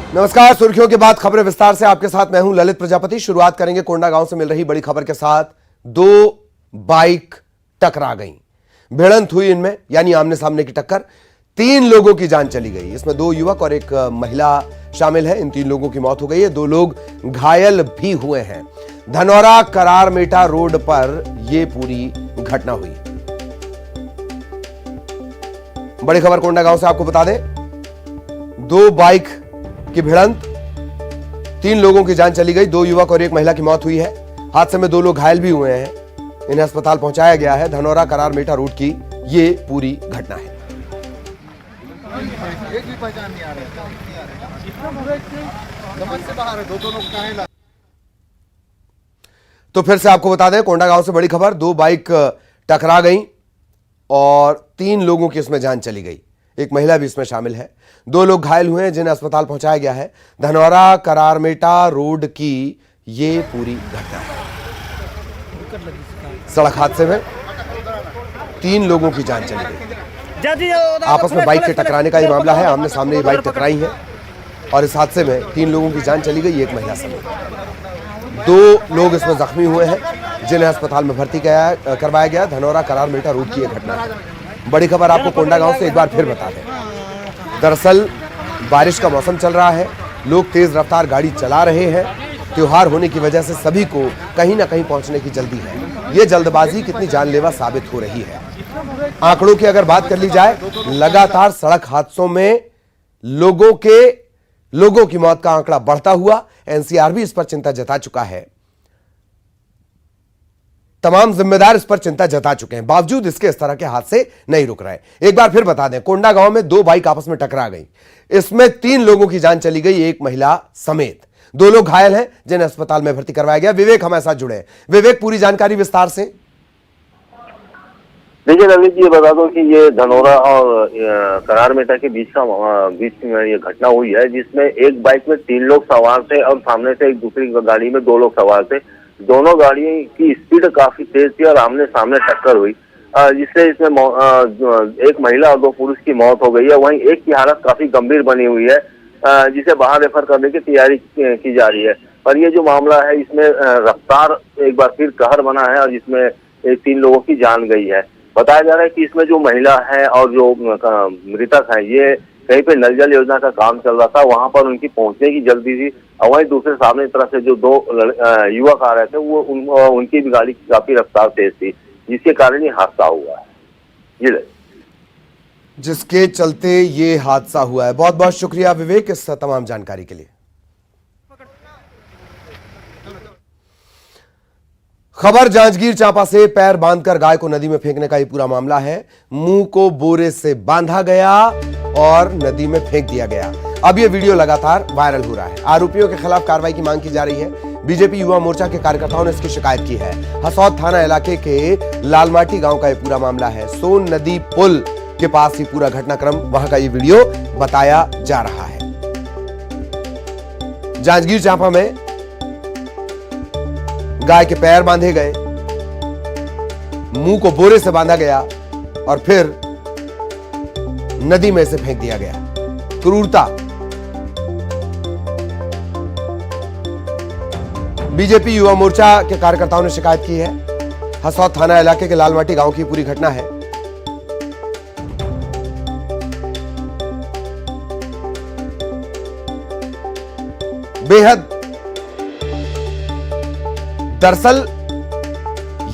नमस्कार। सुर्खियों के बाद खबरें विस्तार से। आपके साथ मैं हूं ललित प्रजापति। शुरुआत करेंगे कोंडागांव से मिल रही बड़ी खबर के साथ। दो बाइक टकरा गईं, भिड़ंत हुई इनमें, यानी आमने सामने की टक्कर। 3 लोगों की जान चली गई। इसमें 2 युवक और एक महिला शामिल है। इन 3 लोगों की मौत हो गई है, 2 लोग घायल भी हुए हैं। धनौरा करारमेटा रोड पर यह पूरी घटना हुई। बड़ी खबर कोंडागांव से आपको बता दें, 2 बाइक की भिड़ंत, 3 लोगों की जान चली गई, 2 युवक और एक महिला की मौत हुई है। हादसे में 2 लोग घायल भी हुए हैं। इन्हें अस्पताल पहुंचाया गया है। धनौरा करारमेटा रोड की ये पूरी घटना है। एक भी पहचान नहीं आ रहा समझ से बाहर है। 2 लोग कहां हैं? तो फिर से आपको बता दें, कोंडागांव से बड़ी खबर। 2 बाइक टकरा गई और 3 लोगों की इसमें जान चली गई। एक महिला भी इसमें शामिल है। 2 लोग घायल हुए हैं, जिन्हें अस्पताल पहुंचाया गया है। धनौरा करारमेटा रोड की ये पूरी घटना है। सड़क हादसे में 3 लोगों की जान चली गई। आपस में बाइक के टकराने का ये मामला है। आमने सामने ये बाइक टकराई है और इस हादसे में 3 लोगों की जान चली गई, एक महिला समेत। 2 लोग इसमें जख्मी हुए हैं, जिन्हें अस्पताल में भर्ती करवाया गया। धनौरा करारमेटा रोड की यह घटना है। बड़ी खबर आपको कोंडागांव से एक बार फिर बता दें। दरअसल बारिश का मौसम चल रहा है, लोग तेज रफ्तार गाड़ी चला रहे हैं। त्योहार होने की वजह से सभी को कहीं ना कहीं पहुंचने की जल्दी है। ये जल्दबाजी कितनी जानलेवा साबित हो रही है। आंकड़ों की अगर बात कर ली जाए, लगातार सड़क हादसों में लोगों की मौत का आंकड़ा बढ़ता हुआ। एनसीआर भी इस पर चिंता जता चुका है। तमाम जिम्मेदार इस पर चिंता जता चुके हैं, बावजूद इसके इस तरह के हादसे नहीं रुक रहे। एक बार फिर बता दें, कोंडागांव में 2 बाइक आपस में टकरा गई। इसमें 3 लोगों की जान चली गई, एक महिला समेत। 2 लोग घायल हैं, जिन्हें अस्पताल में भर्ती करवाया गया। विवेक हमारे साथ जुड़े हैं। विवेक, पूरी जानकारी विस्तार से। देखिए ललित जी, ये बता दो कि ये धनौरा और करारमेटा के बीच में ये घटना हुई है, जिसमें एक बाइक में 3 लोग सवार थे और सामने से एक दूसरी गाड़ी में 2 लोग सवार थे। दोनों गाड़ियों की स्पीड काफी तेज थी और आमने सामने टक्कर हुई, जिससे इसमें एक महिला और 2 पुरुष की मौत हो गई है। वहीं एक की हालत काफी गंभीर बनी हुई है, जिसे बाहर रेफर करने की तैयारी की जा रही है। पर ये जो मामला है, इसमें रफ्तार एक बार फिर कहर बना है और जिसमें 3 लोगों की जान गई है। बताया जा रहा है कि इसमें जो महिला है और जो मृतक है, ये कहीं पे नल जल योजना का काम चल रहा था, वहां पर उनकी पहुंचने की जल्दी थी। और वहीं दूसरे सामने तरफ से जो 2 युवक आ रहे थे, वो उनकी भी गाड़ी की काफी रफ्तार तेज थी, जिसके कारण ये हादसा हुआ है। जिसके चलते ये हादसा हुआ है। बहुत बहुत शुक्रिया विवेक इस तमाम जानकारी के लिए। खबर जांजगीर चांपा से। पैर बांधकर गाय को नदी में फेंकने का ये पूरा मामला है। मुंह को बोरे से बांधा गया और नदी में फेंक दिया गया। अब ये वीडियो लगातार वायरल हो रहा है। आरोपियों के खिलाफ कार्रवाई की मांग की जा रही है। बीजेपी युवा मोर्चा के कार्यकर्ताओं ने इसकी शिकायत की है। हसौद थाना इलाके के लालमाटी गांव का ये पूरा मामला है। सोन नदी पुल के पास ही पूरा घटनाक्रम, वहां का ये वीडियो बताया जा रहा है। जांजगीर चांपा में गाय के पैर बांधे गए, मुंह को बोरे से बांधा गया और फिर नदी में से फेंक दिया गया। क्रूरता। बीजेपी युवा मोर्चा के कार्यकर्ताओं ने शिकायत की है। हसौद थाना इलाके के लालमाटी गांव की पूरी घटना है। बेहद दरअसल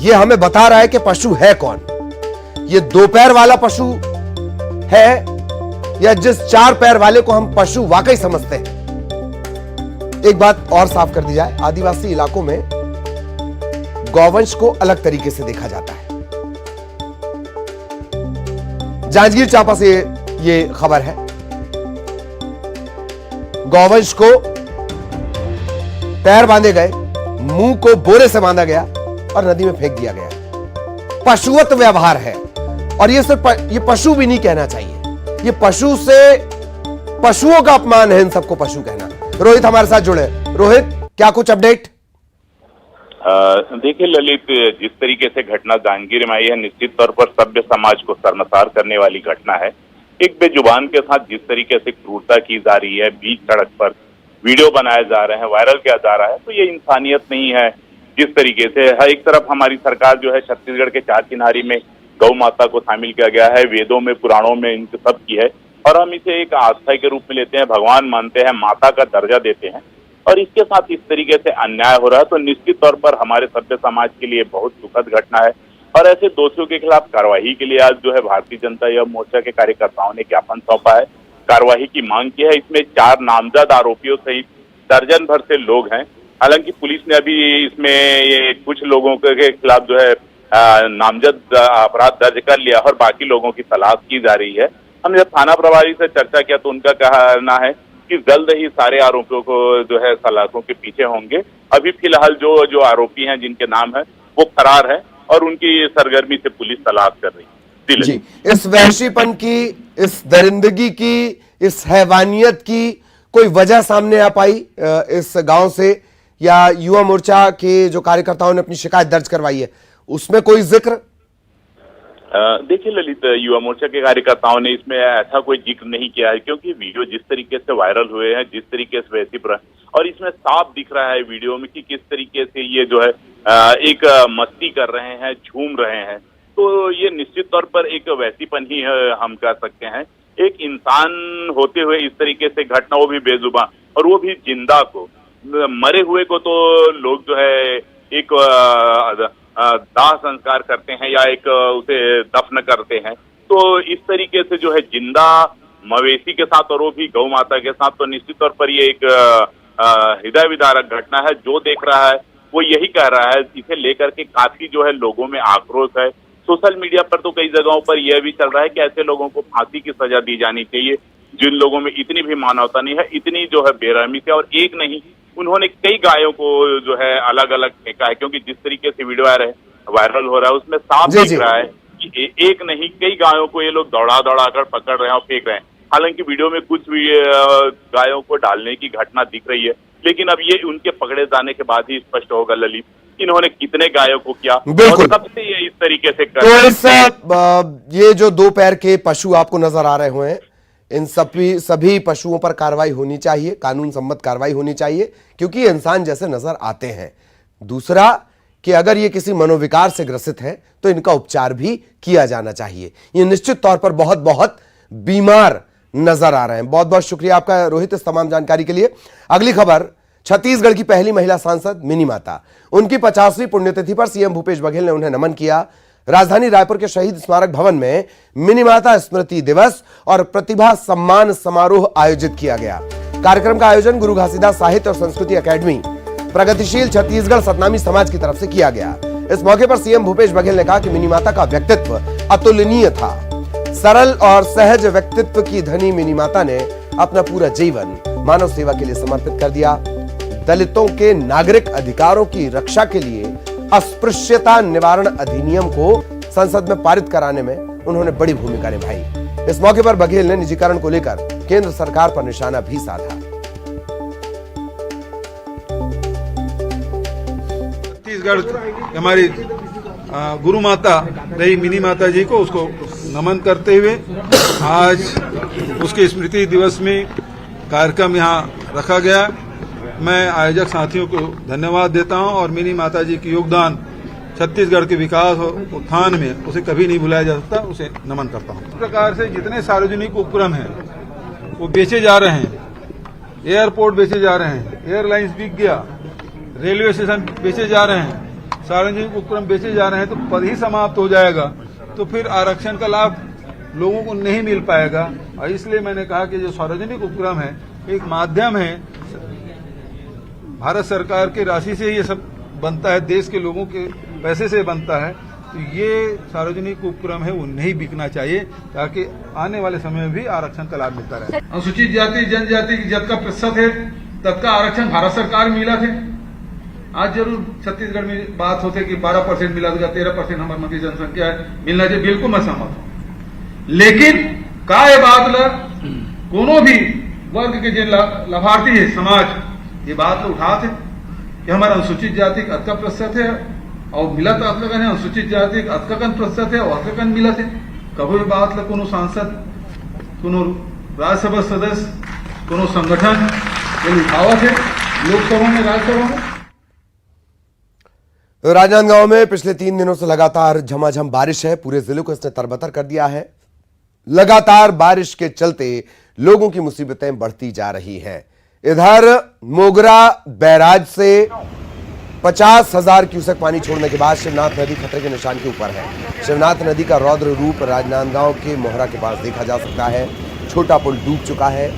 ये हमें बता रहा है कि पशु है कौन। ये 2 पैर वाला पशु है या जिस 4 पैर वाले को हम पशु वाकई समझते हैं। एक बात और साफ कर दी जाए, आदिवासी इलाकों में गौवंश को अलग तरीके से देखा जाता है। जांजगीर चांपा से ये खबर है। गौवंश को पैर बांधे गए, मुंह को बोरे से बांधा गया और नदी में फेंक दिया गया। पशुवत व्यवहार है और ये सिर्फ ये पशु भी नहीं कहना चाहिए, ये पशु से पशुओं का अपमान है इन सबको पशु कहना। रोहित हमारे साथ जुड़े। रोहित, क्या कुछ अपडेट? देखिए ललित, जिस तरीके से घटना जांजगीर में आई है, निश्चित तौर पर सभ्य समाज को शर्मसार करने वाली घटना है। एक बेजुबान के साथ जिस तरीके से क्रूरता की जा रही है बीच सड़क पर, वीडियो बनाए जा रहे हैं, वायरल किया जा रहा है, तो ये इंसानियत नहीं है। जिस तरीके से हर एक तरफ हमारी सरकार जो है छत्तीसगढ़ के चार चिन्हारी में गौ माता को शामिल किया गया है, वेदों में पुराणों में इनके सब की है, और हम इसे एक आस्था के रूप में लेते हैं, भगवान मानते हैं, माता का दर्जा देते हैं, और इसके साथ इस तरीके से अन्याय हो रहा है तो निश्चित तौर पर हमारे सभ्य समाज के लिए बहुत दुखद घटना है। और ऐसे दोषियों के खिलाफ कार्रवाई के लिए आज जो है भारतीय जनता युवा मोर्चा के कार्यकर्ताओं ने ज्ञापन सौंपा है, कार्रवाई की मांग की है। इसमें 4 नामजद आरोपियों सहित दर्जन भर से लोग हैं। हालांकि पुलिस ने अभी इसमें ये कुछ लोगों के खिलाफ जो है नामजद अपराध दर्ज कर लिया और बाकी लोगों की तलाश की जा रही है। हमने जब थाना प्रभारी से चर्चा किया तो उनका कहना है कि जल्द ही सारे आरोपियों को जो है सलाखों के पीछे होंगे। अभी फिलहाल जो आरोपी हैं जिनके नाम है वो फरार है और उनकी सरगर्मी से पुलिस तलाश कर रही है। जी, इस वहशीपन की, इस दरिंदगी की, इस हैवानियत की कोई वजह सामने आ पाई इस गांव से, या युवा मोर्चा के जो कार्यकर्ताओं ने अपनी शिकायत दर्ज करवाई है उसमें कोई जिक्र? देखिए ललित, युवा मोर्चा के कार्यकर्ताओं ने इसमें ऐसा कोई जिक्र नहीं किया है, क्योंकि वीडियो जिस तरीके से वायरल हुए हैं, जिस तरीके से वैसी और इसमें साफ दिख रहा है वीडियो में कि किस तरीके से ये जो है एक मस्ती कर रहे हैं, झूम रहे हैं, तो ये निश्चित तौर पर एक वैसीपन ही हम कह सकते हैं। एक इंसान होते हुए इस तरीके से घटना, वो भी बेजुबान और वो भी जिंदा को, मरे हुए को तो लोग जो है एक दाह संस्कार करते हैं या एक उसे दफन करते हैं, तो इस तरीके से जो है जिंदा मवेशी के साथ और वो भी गौ माता के साथ, तो निश्चित तौर पर ये एक हृदय विदारक घटना है। जो देख रहा है वो यही कह रहा है, इसे लेकर के काफी जो है लोगों में आक्रोश है। सोशल मीडिया पर तो कई जगहों पर यह भी चल रहा है कि ऐसे लोगों को फांसी की सजा दी जानी चाहिए जिन लोगों में इतनी भी मानवता नहीं है, इतनी जो है बेरहमी से। और एक नहीं, उन्होंने कई गायों को जो है अलग अलग फेंका है, क्योंकि जिस तरीके से वीडियो वायरल हो रहा है उसमें साफ दिख रहा है कि एक नहीं कई गायों को ये लोग दौड़ा कर पकड़ रहे हैं और फेंक रहे हैं। हालांकि वीडियो में कुछ भी गायों को डालने की घटना दिख रही है, लेकिन अब ये उनके पकड़े जाने के बाद ही स्पष्ट होगा ललित, इन्होंने कितने गायों को किया और कब से ये इस तरीके से कर तो इस ये जो 2 पैर के पशु आपको नजर आ रहे हुए हैं, इन सभी पशुओं पर कार्रवाई होनी चाहिए, कानून सम्मत कार्रवाई होनी चाहिए, क्योंकि ये इंसान जैसे नजर आते हैं। दूसरा कि अगर ये किसी मनोविकार से ग्रसित है तो इनका उपचार भी किया जाना चाहिए। ये निश्चित तौर पर बहुत बहुत बीमार नजर आ रहे हैं। बहुत बहुत शुक्रिया आपका रोहित इस तमाम जानकारी के लिए। अगली खबर, छत्तीसगढ़ की पहली महिला सांसद मिनी माता, उनकी 50वीं पुण्यतिथि पर सीएम भूपेश बघेल ने उन्हें नमन किया। राजधानी रायपुर के शहीद स्मारक भवन में मिनी माता स्मृति दिवस और प्रतिभा सम्मान समारोह आयोजित किया गया। कार्यक्रम का आयोजन गुरु घासीदास साहित्य और संस्कृति अकेडमी, प्रगतिशील छत्तीसगढ़ सतनामी समाज की तरफ से किया गया। इस मौके पर सीएम भूपेश बघेल ने कहा कि मिनी माता का व्यक्तित्व अतुलनीय था। सरल और सहज व्यक्तित्व की धनी मिनी माता ने अपना पूरा जीवन मानव सेवा के लिए समर्पित कर दिया। दलितों के नागरिक अधिकारों की रक्षा के लिए अस्पृश्यता निवारण अधिनियम को संसद में पारित कराने में उन्होंने बड़ी भूमिका निभाई। इस मौके पर बघेल ने निजीकरण को लेकर केंद्र सरकार पर निशाना भी साधा। छत्तीसगढ़ हमारी गुरु माता रही मिनी माता जी को उसको नमन करते हुए आज उसके स्मृति दिवस में कार्यक्रम यहाँ रखा गया। मैं आयोजक साथियों को धन्यवाद देता हूं और मिनी माता जी की योगदान छत्तीसगढ़ के विकास और उत्थान में उसे कभी नहीं भुलाया जा सकता, उसे नमन करता हूं। इस प्रकार से जितने सार्वजनिक उपक्रम हैं वो बेचे जा रहे हैं, एयरपोर्ट बेचे जा रहे हैं, एयरलाइंस बिक गया, रेलवे स्टेशन बेचे जा रहे हैं, सार्वजनिक उपक्रम बेचे जा रहे हैं, तो पद ही समाप्त हो जाएगा, तो फिर आरक्षण का लाभ लोगों को नहीं मिल पाएगा। और इसलिए मैंने कहा कि जो सार्वजनिक उपक्रम है एक माध्यम है, भारत सरकार की राशि से ये सब बनता है, देश के लोगों के पैसे से बनता है, तो ये सार्वजनिक उपक्रम है वो नहीं बिकना चाहिए, ताकि आने वाले समय में भी आरक्षण का लाभ मिलता रहे। अनुसूचित जाति जनजाति की जब का प्रतिशत है तब का आरक्षण भारत सरकार मिला थे। आज जरूर छत्तीसगढ़ में बात होते कि 12% मिला देगा, 13% हमारे मंत्री जनसंख्या है, मिलना चाहिए, बिल्कुल मैं सहमत हूं। लेकिन का ये बात कोनो भी वर्ग के जो लाभार्थी है समाज, ये बात तो उठा थे कि हमारा अनुसूचित जाति का अतका प्रतिशत है और मिला तो अतकन है, अनुसूचित जाति का अतकन प्रतिशत है और अतकन मिला थे। कभी बात कोनो सांसद, कोनो राज्यसभा सदस्य, कोनो संगठन ये लिखावट है लोकसभा में, राज्यसभा में। राजनांदगांव में पिछले 3 दिनों से लगातार झमाझम बारिश है। पूरे जिले को इसने तरबतर कर दिया है। लगातार बारिश के चलते लोगों की मुसीबतें बढ़ती जा रही हैं। इधर मोगरा बैराज से 50,000 क्यूसेक पानी छोड़ने के बाद शिवनाथ नदी खतरे के निशान के ऊपर है। शिवनाथ नदी का रौद्र रूप राजनांदगांव के मोहरा के पास देखा जा सकता है। छोटा पुल डूब चुका है।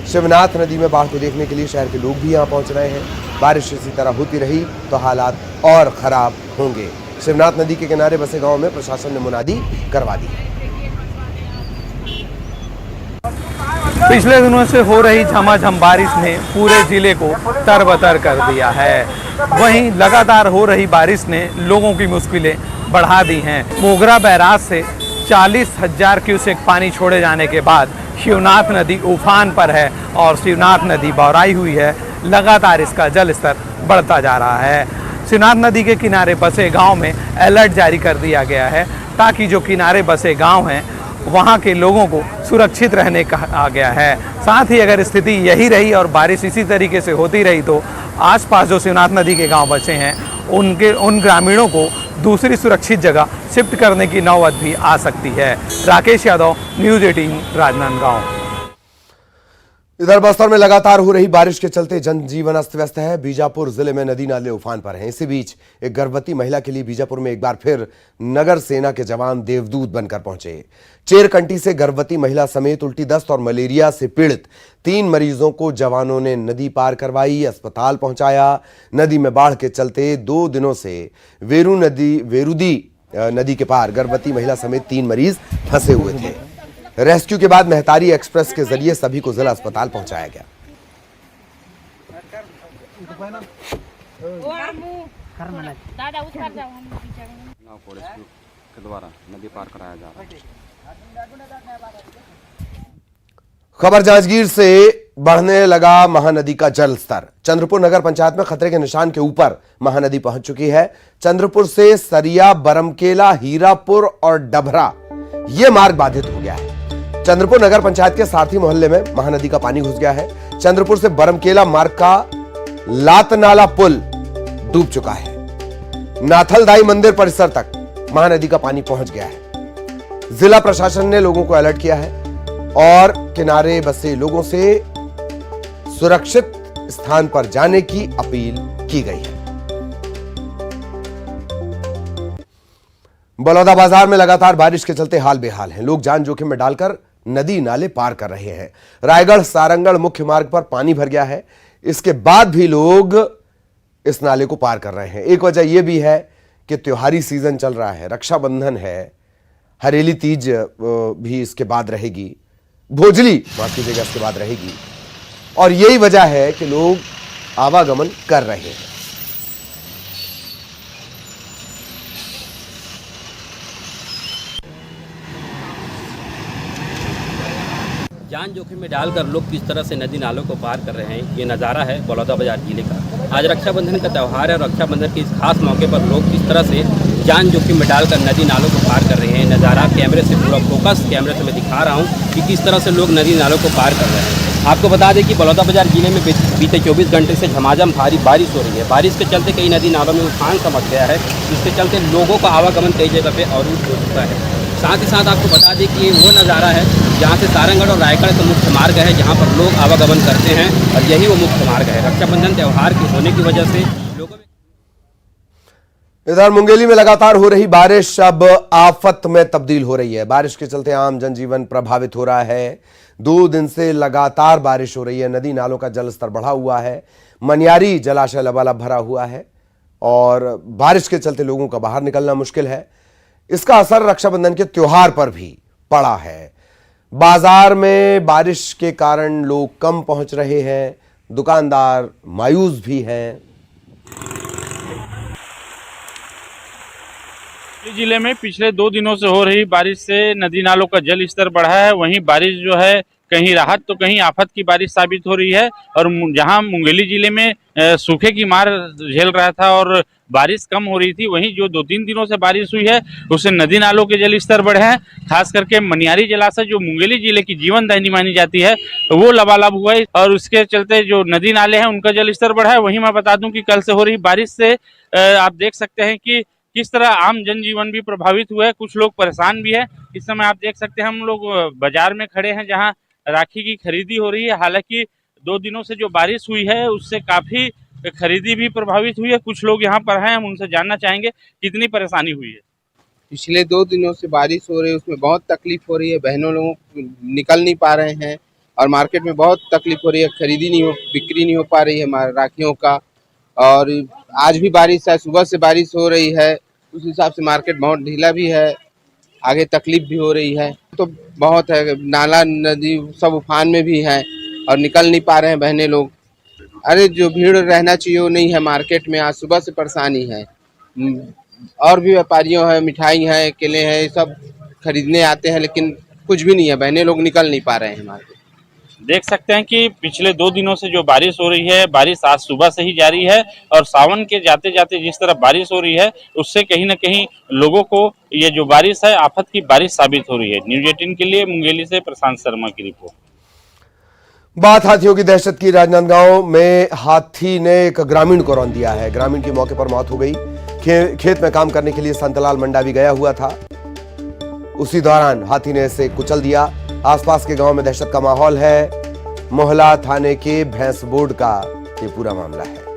शिवनाथ नदी में बाढ़ को देखने के लिए शहर के लोग भी यहां पहुंच रहे हैं। बारिश इसी तरह होती रही तो हालात और खराब होंगे। शिवनाथ नदी के किनारे बसे गांव में प्रशासन ने मुनादी करवा दी है। पिछले दिनों से हो रही झमाझम बारिश ने पूरे जिले को तरबतर कर दिया है। वहीं लगातार हो रही बारिश ने लोगों की मुश्किलें बढ़ा दी हैं। मोगरा बैराज से 40,000 क्यूसेक पानी छोड़े जाने के बाद शिवनाथ नदी उफान पर है और शिवनाथ नदी बौराई हुई है। लगातार इसका जल स्तर बढ़ता जा रहा है। शिवनाथ नदी के किनारे बसे गांव में अलर्ट जारी कर दिया गया है ताकि जो किनारे बसे गांव हैं वहां के लोगों को सुरक्षित रहने कहा गया है। साथ ही अगर स्थिति यही रही और बारिश इसी तरीके से होती रही तो आसपास जो शिवनाथ नदी के गांव बचे हैं उन ग्रामीणों को दूसरी सुरक्षित जगह शिफ्ट करने की नौबत भी आ सकती है। राकेश यादव, न्यूज़ 18, राजनांदगांव। इधर बस्तर में लगातार हो रही बारिश के चलते जनजीवन अस्त व्यस्त है। बीजापुर जिले में नदी नाले उफान पर हैं। इसी बीच एक गर्भवती महिला के लिए बीजापुर में एक बार फिर नगर सेना के जवान देवदूत बनकर पहुंचे। चेरकंटी से गर्भवती महिला समेत उल्टी दस्त और मलेरिया से पीड़ित 3 मरीजों को जवानों ने नदी पार करवाई, अस्पताल पहुंचाया। नदी में बाढ़ के चलते 2 दिनों से वेरुदी नदी के पार गर्भवती महिला समेत 3 मरीज फंसे हुए थे। रेस्क्यू के बाद मेहतारी एक्सप्रेस के जरिए सभी को जिला अस्पताल पहुंचाया गया। के द्वारा नदी पार कराया जा रहा है। खबर जांजगीर से बढ़ने लगा महानदी का जल स्तर। चंद्रपुर नगर पंचायत में खतरे के निशान के ऊपर महानदी पहुंच चुकी है। चंद्रपुर से सरिया, बरमकेला, हीरापुर और डभरा ये मार्ग बाधित हो गया है। चंद्रपुर नगर पंचायत के सारथी मोहल्ले में महानदी का पानी घुस गया है। चंद्रपुर से बरमकेला मार्ग का लातनाला पुल डूब चुका है। नाथलदाई मंदिर परिसर तक महानदी का पानी पहुंच गया है। जिला प्रशासन ने लोगों को अलर्ट किया है और किनारे बसे लोगों से सुरक्षित स्थान पर जाने की अपील की गई है। बलौदाबाजार में लगातार बारिश के चलते हाल बेहाल हैं। लोग जान जोखिम में डालकर नदी नाले पार कर रहे हैं। रायगढ़ सारंगढ़ मुख्य मार्ग पर पानी भर गया है। इसके बाद भी लोग इस नाले को पार कर रहे हैं। एक वजह यह भी है कि त्योहारी सीजन चल रहा है, रक्षाबंधन है, हरेली तीज भी इसके बाद रहेगी, भोजली माफ कीजिएगा इसके बाद रहेगी और यही वजह है कि लोग आवागमन कर रहे हैं। जान जोखिम में डालकर लोग किस तरह से नदी नालों को पार कर रहे हैं, ये नज़ारा है बलौदाबाजार जिले का। आज रक्षाबंधन का त्यौहार है और रक्षाबंधन के इस खास मौके पर लोग किस तरह से जान जोखिम में डालकर नदी नालों को पार कर रहे हैं। नज़ारा कैमरे से पूरा फोकस कैमरे से मैं दिखा रहा हूँ कि किस तरह से लोग नदी नालों को पार कर रहे हैं। आपको बता दें कि बलौदाबाजार जिले में बीते 24 घंटे से झमाझम भारी बारिश हो रही है। बारिश के चलते कई नदी नालों में उफान समझ गया है, जिसके चलते लोगों का आवागमन कई जगह पे अवरुद्ध हो चुका है। साथ ही साथ आपको बता दें कि ये वो नज़ारा है जहाँ से सारंगढ़ और रायगढ़ का मुख्य मार्ग है, जहाँ पर लोग आवागमन करते हैं और यही वो मुख्य मार्ग है। रक्षाबंधन त्यौहार के होने की वजह से लोगों में इधर मुंगेली में लगातार हो रही बारिश अब आफत में तब्दील हो रही है। बारिश के चलते आम जनजीवन प्रभावित हो रहा है। 2 दिन से लगातार बारिश हो रही है। नदी नालों का जलस्तर बढ़ा हुआ है। मनियारी जलाशय लबालब भरा हुआ है और बारिश के चलते लोगों का बाहर निकलना मुश्किल है। इसका असर रक्षाबंधन के त्योहार पर भी पड़ा है। बाजार में बारिश के कारण लोग कम पहुंच रहे हैं। दुकानदार मायूस भी हैं। जिले में पिछले 2 दिनों से हो रही बारिश से नदी नालों का जल स्तर बढ़ा है। वहीं बारिश जो है कहीं राहत तो कहीं आफत की बारिश साबित हो रही है। और जहां मुंगेली जिले में सूखे की मार झेल रहा था और बारिश कम हो रही थी, वहीं जो 2-3 दिनों से बारिश हुई है उससे नदी नालों के जल स्तर बढ़े हैं। खास करके मनियारी जलाशय जो मुंगेली जिले की जीवन दायिनी मानी जाती है वो लबालब हुआ है और उसके चलते जो नदी नाले हैं उनका जल स्तर बढ़ा है। वहीं मैं बता दूं कि कल से हो रही बारिश से आप देख सकते हैं कि किस तरह आम जनजीवन भी प्रभावित हुआ है, कुछ लोग परेशान भी है। इस समय आप देख सकते हैं हम लोग बाजार में खड़े हैं जहाँ राखी की खरीदी हो रही है। हालांकि 2 दिनों से जो बारिश हुई है उससे काफी खरीदी भी प्रभावित हुई है। कुछ लोग यहाँ पर हैं, हम उनसे जानना चाहेंगे कितनी परेशानी हुई है। पिछले 2 दिनों से बारिश हो रही है, उसमें बहुत तकलीफ हो रही है। बहनों लोगों निकल नहीं पा रहे हैं और मार्केट में बहुत तकलीफ हो रही है, बिक्री नहीं हो पा रही है राखियों का। और आज भी बारिश है, सुबह से बारिश हो रही है, उस हिसाब से मार्केट बहुत ढीला भी है, आगे तकलीफ भी हो रही है। तो बहुत है, नाला नदी सब उफान में भी है और निकल नहीं पा रहे हैं बहने लोग। अरे जो भीड़ रहना चाहिए वो नहीं है मार्केट में, आज सुबह से परेशानी है। और भी व्यापारियों हैं, मिठाई हैं, केले हैं, ये सब खरीदने आते हैं, लेकिन कुछ भी नहीं है, बहने लोग निकल नहीं पा रहे हैं मार्केट। देख सकते हैं कि पिछले 2 दिनों से जो बारिश हो रही है, बारिश आज सुबह से ही जारी है और सावन के जाते जाते जिस तरह बारिश हो रही है उससे कहीं न कहीं लोगों को ये जो बारिश है आफत की बारिश साबित हो रही है। न्यूज़ 18 के लिए मुंगेली से प्रशांत शर्मा की रिपोर्ट। बात हाथियों की दहशत की। राजनांदगांव में हाथी ने एक ग्रामीण को रौंद दिया है। ग्रामीण की मौके पर मौत हो गई। खेत में काम करने के लिए संतलाल मंडा भी गया हुआ था, उसी दौरान हाथी ने इसे कुचल दिया। आसपास के गांव में दहशत का माहौल है। मोहला थाने के भैंस बोर्ड का ये पूरा मामला है।